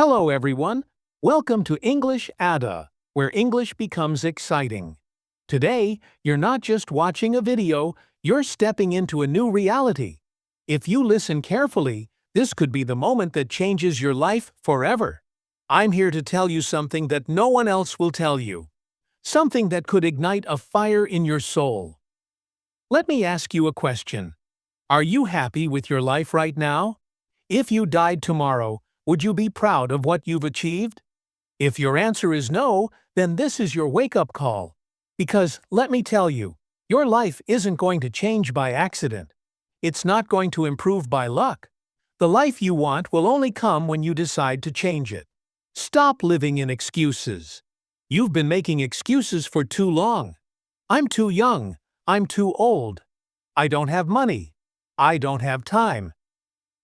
Hello everyone, welcome to English Ada, where English becomes exciting. Today, you're not just watching a video, you're stepping into a new reality. If you listen carefully, this could be the moment that changes your life forever. I'm here to tell you something that no one else will tell you. Something that could ignite a fire in your soul. Let me ask you a question. Are you happy with your life right now? If you died tomorrow, would you be proud of what you've achieved? If your answer is no, then this is your wake-up call. Because, let me tell you, your life isn't going to change by accident. It's not going to improve by luck. The life you want will only come when you decide to change it. Stop living in excuses. You've been making excuses for too long. I'm too young. I'm too old. I don't have money. I don't have time.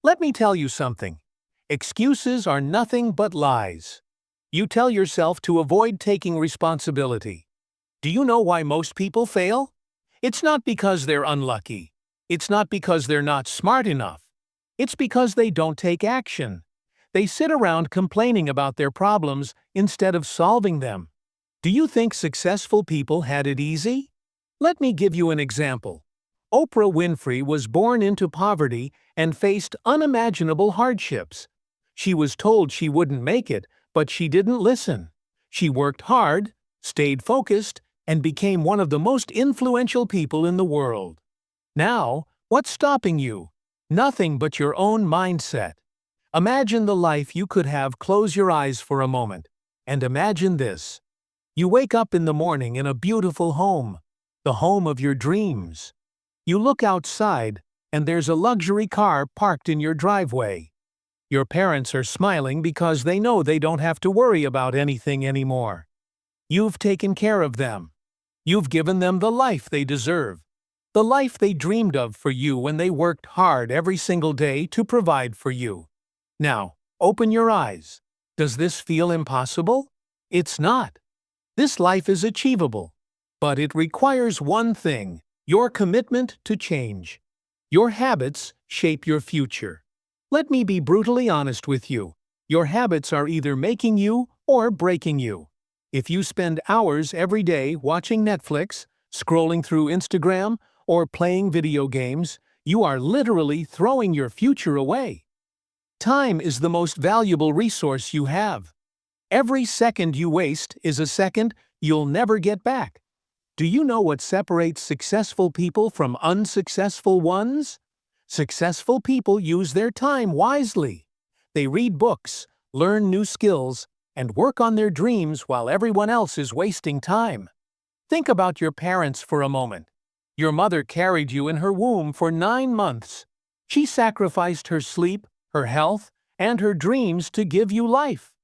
Let me tell you something. Excuses are nothing but lies. You tell yourself to avoid taking responsibility. Do you know why most people fail? It's not because they're unlucky. It's not because they're not smart enough. It's because they don't take action. They sit around complaining about their problems instead of solving them. Do you think successful people had it easy? Let me give you an example. Oprah Winfrey was born into poverty and faced unimaginable hardships. She was told she wouldn't make it, but she didn't listen. She worked hard, stayed focused, and became one of the most influential people in the world. Now, what's stopping you? Nothing but your own mindset. Imagine the life you could have. Close your eyes for a moment, and imagine this. You wake up in the morning in a beautiful home, the home of your dreams. You look outside, and there's a luxury car parked in your driveway. Your parents are smiling because they know they don't have to worry about anything anymore. You've taken care of them. You've given them the life they deserve. The life they dreamed of for you when they worked hard every single day to provide for you. Now, open your eyes. Does this feel impossible? It's not. This life is achievable. But it requires one thing: your commitment to change. Your habits shape your future. Let me be brutally honest with you. Your habits are either making you or breaking you. If you spend hours every day watching Netflix, scrolling through Instagram, or playing video games, you are literally throwing your future away. Time is the most valuable resource you have. Every second you waste is a second you'll never get back. Do you know what separates successful people from unsuccessful ones? Successful people use their time wisely. They read books, learn new skills, and work on their dreams while everyone else is wasting time. Think about your parents for a moment. Your mother carried you in her womb for 9 months. She sacrificed her sleep, her health, and her dreams to give you life.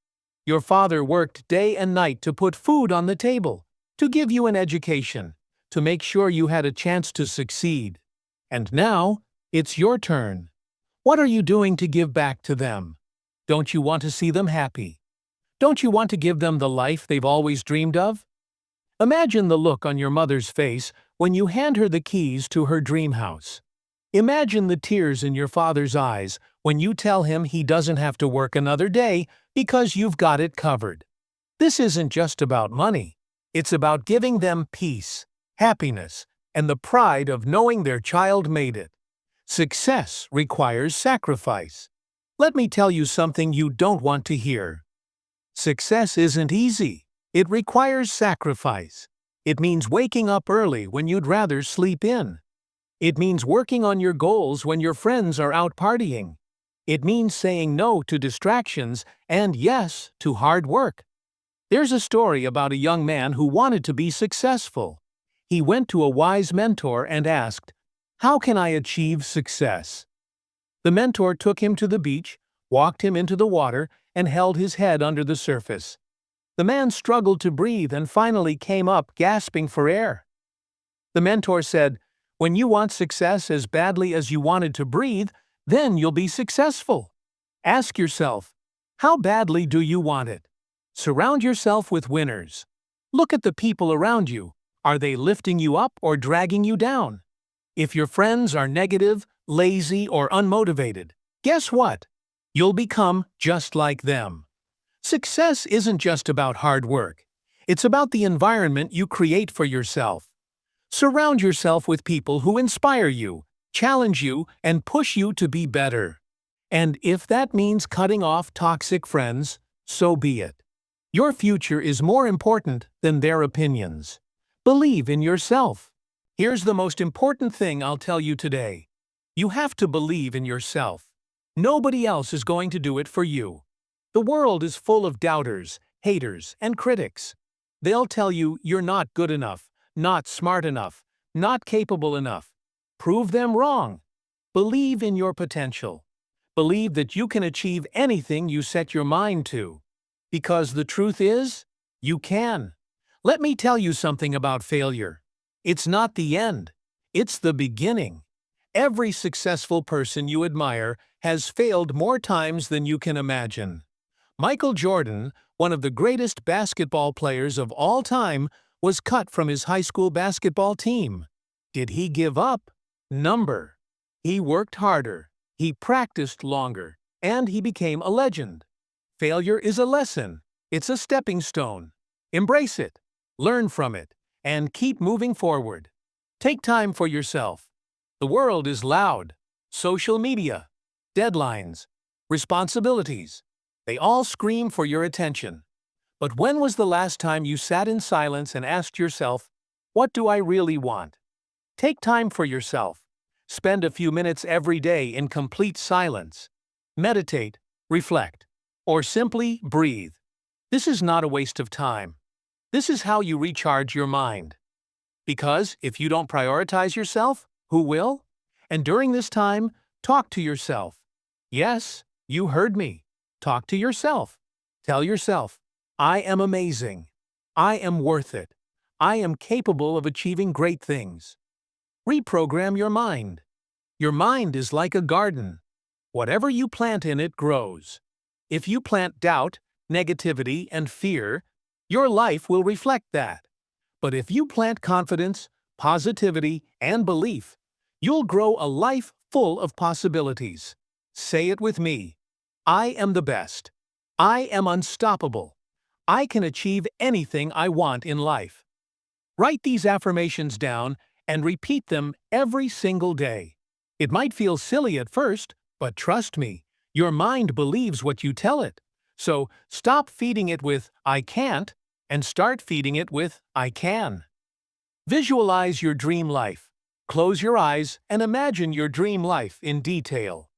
Your father worked day and night to put food on the table, to give you an education, to make sure you had a chance to succeed. And now, it's your turn. What are you doing to give back to them? Don't you want to see them happy? Don't you want to give them the life they've always dreamed of? Imagine the look on your mother's face when you hand her the keys to her dream house. Imagine the tears in your father's eyes when you tell him he doesn't have to work another day because you've got it covered. This isn't just about money. It's about giving them peace, happiness, and the pride of knowing their child made it. Success requires sacrifice. Let me tell you something you don't want to hear. Success isn't easy. It requires sacrifice. It means waking up early when you'd rather sleep in. It means working on your goals when your friends are out partying. It means saying no to distractions and yes to hard work. There's a story about a young man who wanted to be successful. He went to a wise mentor and asked, "How can I achieve success?" The mentor took him to the beach, walked him into the water, and held his head under the surface. The man struggled to breathe and finally came up gasping for air. The mentor said, "When you want success as badly as you wanted to breathe, then you'll be successful. Ask yourself, how badly do you want it? Surround yourself with winners. Look at the people around you. Are they lifting you up or dragging you down? If your friends are negative, lazy, or unmotivated, guess what? You'll become just like them. Success isn't just about hard work. It's about the environment you create for yourself. Surround yourself with people who inspire you, challenge you, and push you to be better. And if that means cutting off toxic friends, so be it. Your future is more important than their opinions. Believe in yourself. Here's the most important thing I'll tell you today. You have to believe in yourself. Nobody else is going to do it for you. The world is full of doubters, haters, and critics. They'll tell you you're not good enough, not smart enough, not capable enough. Prove them wrong. Believe in your potential. Believe that you can achieve anything you set your mind to. Because the truth is, you can. Let me tell you something about failure. It's not the end. It's the beginning. Every successful person you admire has failed more times than you can imagine. Michael Jordan, one of the greatest basketball players of all time, was cut from his high school basketball team. Did he give up? Number. He worked harder, he practiced longer, and he became a legend. Failure is a lesson. It's a stepping stone. Embrace it, learn from it, and keep moving forward. Take time for yourself. The world is loud. Social media, deadlines, responsibilities. They all scream for your attention. But when was the last time you sat in silence and asked yourself, what do I really want? Take time for yourself. Spend a few minutes every day in complete silence. Meditate, reflect, or simply breathe. This is not a waste of time. This is how you recharge your mind. Because if you don't prioritize yourself, who will? And during this time, talk to yourself. Yes, you heard me. Talk to yourself. Tell yourself, I am amazing. I am worth it. I am capable of achieving great things. Reprogram your mind. Your mind is like a garden. Whatever you plant in it grows. If you plant doubt, negativity, and fear, your life will reflect that. But if you plant confidence, positivity, and belief, you'll grow a life full of possibilities. Say it with me. I am the best. I am unstoppable. I can achieve anything I want in life. Write these affirmations down and repeat them every single day. It might feel silly at first, but trust me, your mind believes what you tell it. So stop feeding it with "I can't" and start feeding it with "I can." Visualize your dream life. Close your eyes and imagine your dream life in detail.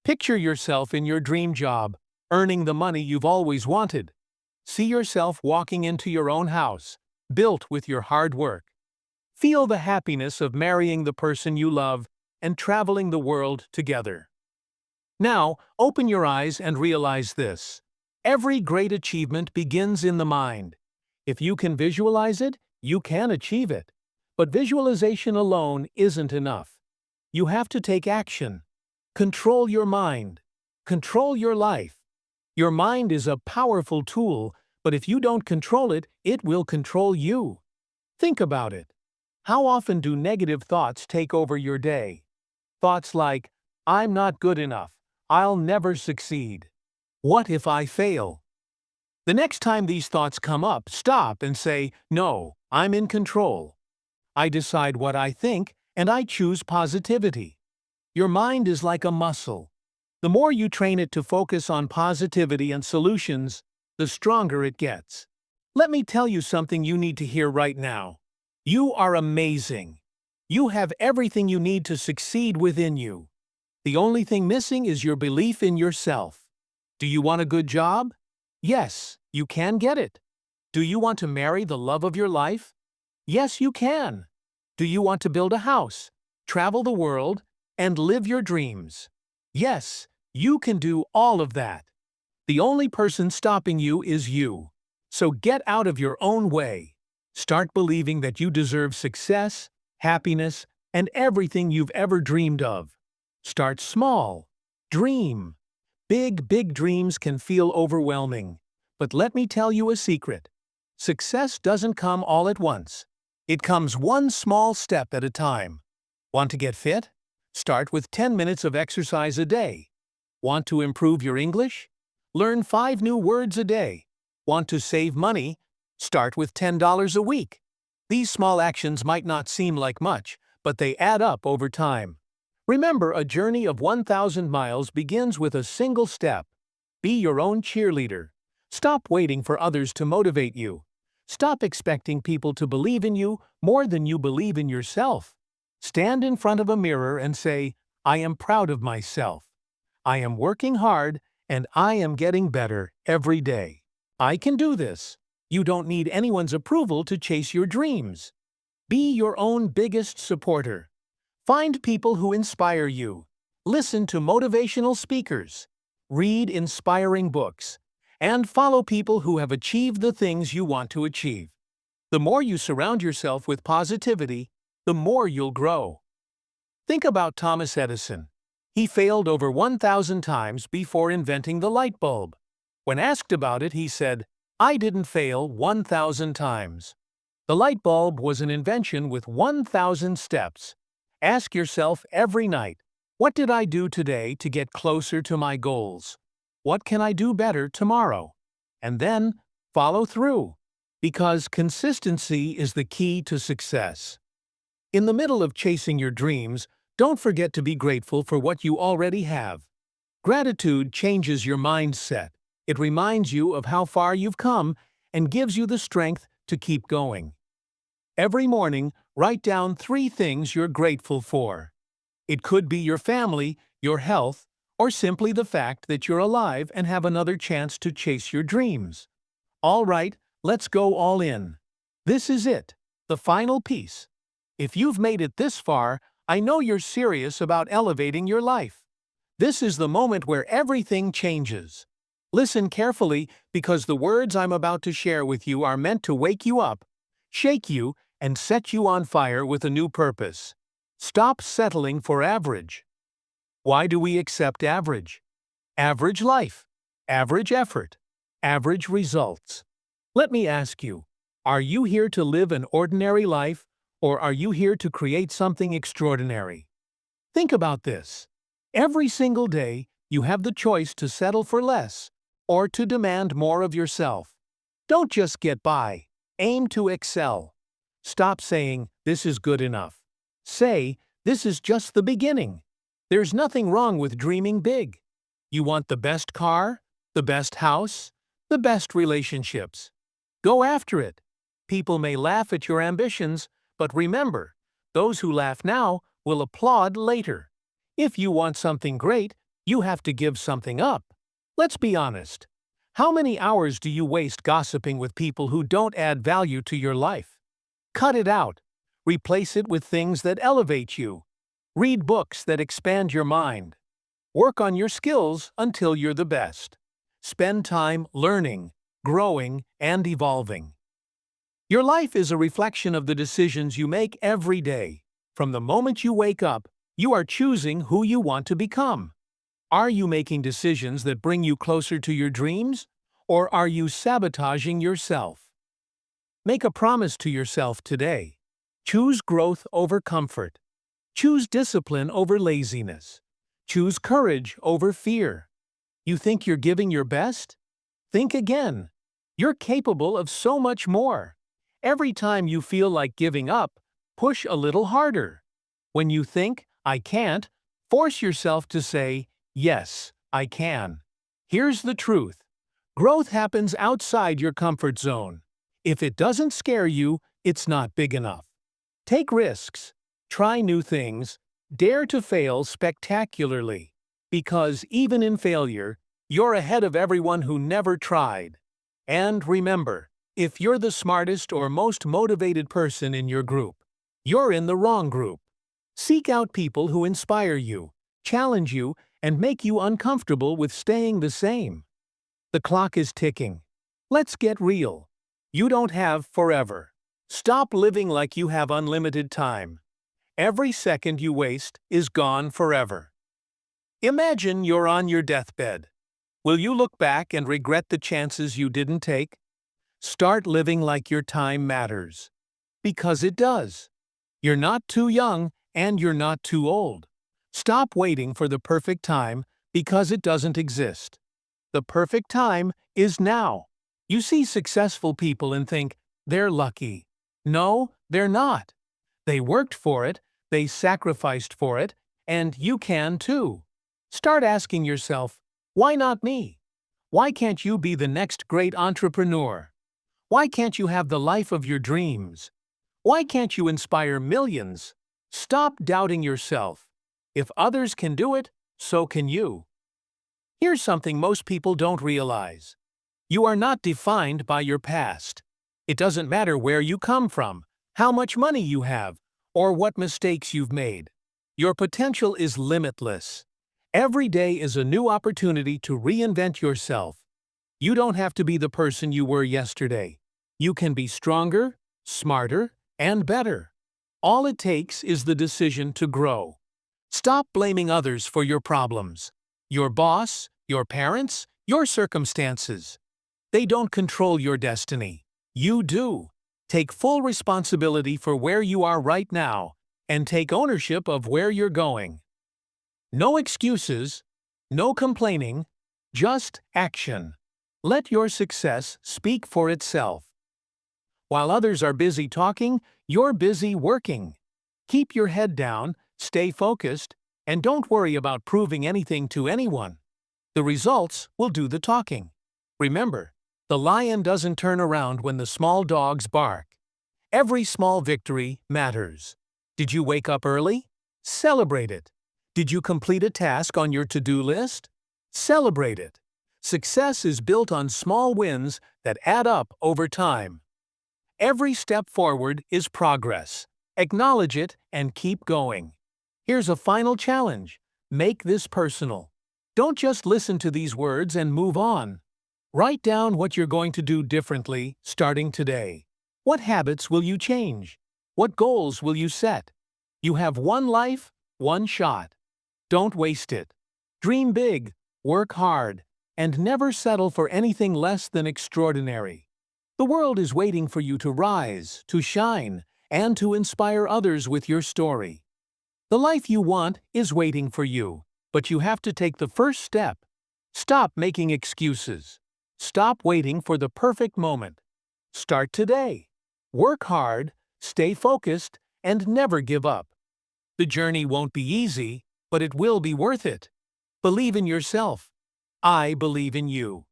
Picture yourself in your dream job, earning the money you've always wanted. See yourself walking into your own house, built with your hard work. Feel the happiness of marrying the person you love and traveling the world together. Now, open your eyes and realize this. Every great achievement begins in the mind. If you can visualize it, you can achieve it. But visualization alone isn't enough. You have to take action. Control your mind. Control your life. Your mind is a powerful tool, but if you don't control it, it will control you. Think about it. How often do negative thoughts take over your day? Thoughts like, I'm not good enough. I'll never succeed. What if I fail? The next time these thoughts come up, stop and say, no, I'm in control. I decide what I think, and I choose positivity. Your mind is like a muscle. The more you train it to focus on positivity and solutions, the stronger it gets. Let me tell you something you need to hear right now. You are amazing. You have everything you need to succeed within you. The only thing missing is your belief in yourself. Do you want a good job? Yes, you can get it. Do you want to marry the love of your life? Yes, you can. Do you want to build a house, travel the world, and live your dreams? Yes, you can do all of that. The only person stopping you is you. So get out of your own way. Start believing that you deserve success, happiness, and everything you've ever dreamed of. Start small. Dream. Big dreams can feel overwhelming. But let me tell you a secret. Success doesn't come all at once. It comes one small step at a time. Want to get fit? Start with 10 minutes of exercise a day. Want to improve your English? Learn 5 new words a day. Want to save money? Start with $10 a week. These small actions might not seem like much, but they add up over time. Remember, a journey of 1,000 miles begins with a single step. Be your own cheerleader. Stop waiting for others to motivate you. Stop expecting people to believe in you more than you believe in yourself. Stand in front of a mirror and say, I am proud of myself. I am working hard, and I am getting better every day. I can do this. You don't need anyone's approval to chase your dreams. Be your own biggest supporter. Find people who inspire you. Listen to motivational speakers. Read inspiring books. And follow people who have achieved the things you want to achieve. The more you surround yourself with positivity, the more you'll grow. Think about Thomas Edison. He failed over 1,000 times before inventing the light bulb. When asked about it, he said, I didn't fail 1,000 times. The light bulb was an invention with 1,000 steps. Ask yourself every night, what did I do today to get closer to my goals? What can I do better tomorrow? And then follow through, because consistency is the key to success. In the middle of chasing your dreams, don't forget to be grateful for what you already have. Gratitude changes your mindset. It reminds you of how far you've come and gives you the strength to keep going. Every morning, write down 3 things you're grateful for. It could be your family, your health, or simply the fact that you're alive and have another chance to chase your dreams. All right, let's go all in. This is it, the final piece. If you've made it this far, I know you're serious about elevating your life. This is the moment where everything changes. Listen carefully, because the words I'm about to share with you are meant to wake you up, shake you, and set you on fire with a new purpose. Stop settling for average. Why do we accept average? Average life, average effort, average results. Let me ask you, are you here to live an ordinary life, or are you here to create something extraordinary? Think about this. Every single day, you have the choice to settle for less, or to demand more of yourself. Don't just get by. Aim to excel. Stop saying, this is good enough. Say, this is just the beginning. There's nothing wrong with dreaming big. You want the best car, the best house, the best relationships. Go after it. People may laugh at your ambitions, but remember, those who laugh now will applaud later. If you want something great, you have to give something up. Let's be honest. How many hours do you waste gossiping with people who don't add value to your life? Cut it out. Replace it with things that elevate you. Read books that expand your mind. Work on your skills until you're the best. Spend time learning, growing, and evolving. Your life is a reflection of the decisions you make every day. From the moment you wake up, you are choosing who you want to become. Are you making decisions that bring you closer to your dreams, or are you sabotaging yourself? Make a promise to yourself today. Choose growth over comfort. Choose discipline over laziness. Choose courage over fear. You think you're giving your best? Think again. You're capable of so much more. Every time you feel like giving up, push a little harder. When you think, I can't, force yourself to say, yes, I can. Here's the truth. Growth happens outside your comfort zone. If it doesn't scare you, it's not big enough. Take risks. Try new things. Dare to fail spectacularly. Because even in failure, you're ahead of everyone who never tried. And remember, if you're the smartest or most motivated person in your group, you're in the wrong group. Seek out people who inspire you, challenge you, and make you uncomfortable with staying the same. The clock is ticking. Let's get real. You don't have forever. Stop living like you have unlimited time. Every second you waste is gone forever. Imagine you're on your deathbed. Will you look back and regret the chances you didn't take? Start living like your time matters. Because it does. You're not too young and you're not too old. Stop waiting for the perfect time, because it doesn't exist. The perfect time is now. You see successful people and think, they're lucky. No, they're not. They worked for it, they sacrificed for it, and you can too. Start asking yourself, why not me? Why can't you be the next great entrepreneur? Why can't you have the life of your dreams? Why can't you inspire millions? Stop doubting yourself. If others can do it, so can you. Here's something most people don't realize. You are not defined by your past. It doesn't matter where you come from, how much money you have, or what mistakes you've made. Your potential is limitless. Every day is a new opportunity to reinvent yourself. You don't have to be the person you were yesterday. You can be stronger, smarter, and better. All it takes is the decision to grow. Stop blaming others for your problems. Your boss, your parents, your circumstances. They don't control your destiny. You do. Take full responsibility for where you are right now, and take ownership of where you're going. No excuses, no complaining, just action. Let your success speak for itself. While others are busy talking, you're busy working. Keep your head down, stay focused, and don't worry about proving anything to anyone. The results will do the talking. Remember, the lion doesn't turn around when the small dogs bark. Every small victory matters. Did you wake up early? Celebrate it. Did you complete a task on your to-do list? Celebrate it. Success is built on small wins that add up over time. Every step forward is progress. Acknowledge it and keep going. Here's a final challenge. Make this personal. Don't just listen to these words and move on. Write down what you're going to do differently starting today. What habits will you change? What goals will you set? You have one life, one shot. Don't waste it. Dream big, work hard, and never settle for anything less than extraordinary. The world is waiting for you to rise, to shine, and to inspire others with your story. The life you want is waiting for you, but you have to take the first step. Stop making excuses. Stop waiting for the perfect moment. Start today. Work hard, stay focused, and never give up. The journey won't be easy, but it will be worth it. Believe in yourself. I believe in you.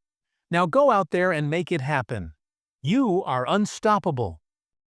Now go out there and make it happen. You are unstoppable.